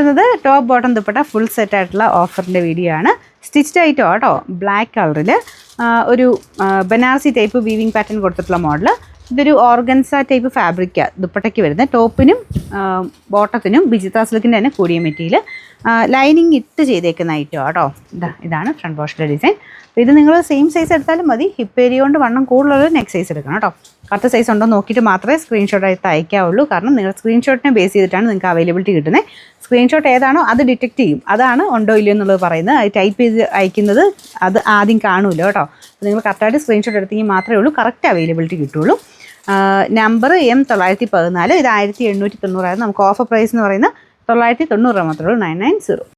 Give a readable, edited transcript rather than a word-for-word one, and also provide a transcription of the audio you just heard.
വരുന്നത് top bottom dupatta full set ആയിട്ടുള്ള ഓഫറിൻ്റെ video ആണ്. സ്റ്റിച്ച്ഡ് ആയിട്ടോ കേട്ടോ, ബ്ലാക്ക് കളറിൽ ഒരു ബനാറസി ടൈപ്പ് വീവിങ് പാറ്റേൺ കൊടുത്തിട്ടുള്ള മോഡൽ. ഇതൊരു ഓർഗൻസ ടൈപ്പ് ഫാബ്രിക്ക ദുപ്പട്ടയ്ക്ക് വരുന്നത്. ടോപ്പിനും ബോട്ടത്തിനും ബിജിത്ത സിൽക്കിൻ്റെ തന്നെ കൂടിയ മെറ്റീരിയൽ, ലൈനിങ് ഇട്ട് ചെയ്തേക്കുന്ന ഐറ്റം കേട്ടോ. ഇതാണ് ഫ്രണ്ട് പോർഷൻ്റെ ഡിസൈൻ. അപ്പോൾ ഇത് നിങ്ങൾ സെയിം സൈസ് എടുത്താലും മതി. ഹിപ്പ് ഏരിയ കൊണ്ട് വണ്ണം കൂടുതലുള്ള നെക്ക് സൈസ് എടുക്കണം കേട്ടോ. കറക്റ്റ് സൈസ് ഉണ്ടോ നോക്കിയിട്ട് മാത്രമേ സ്ക്രീൻഷോട്ട് ആയിട്ട് അയക്കാവുള്ളൂ. കാരണം നിങ്ങൾ സ്ക്രീൻഷോട്ടിനെ ബേസ് ചെയ്തിട്ടാണ് നിങ്ങൾക്ക് അവൈലബിലിറ്റി കിട്ടുന്നത്. സ്ക്രീൻഷോട്ട് ഏതാണോ അത് ഡിറ്റക്ട് ചെയ്യും, അതാണ് ഉണ്ടോ ഇല്ലയോ എന്നുള്ളത് പറയുന്നത്. അത് ടൈപ്പ് ചെയ്ത് അയക്കുന്നത് അത് ആദ്യം കാണൂല്ലോ കേട്ടോ. അപ്പോൾ നിങ്ങൾ കറക്റ്റായിട്ട് സ്ക്രീൻഷോട്ട് എടുത്തെങ്കിൽ മാത്രമേ ഉള്ളൂ കറക്റ്റ് അവൈലബിലിറ്റി കിട്ടുള്ളൂ. നമ്പർ M914, ഇത് 1890 നമുക്ക് ഓഫർ പ്രൈസ് എന്ന് പറയുന്നത് 990 മാത്രമേ ഉള്ളൂ, 990.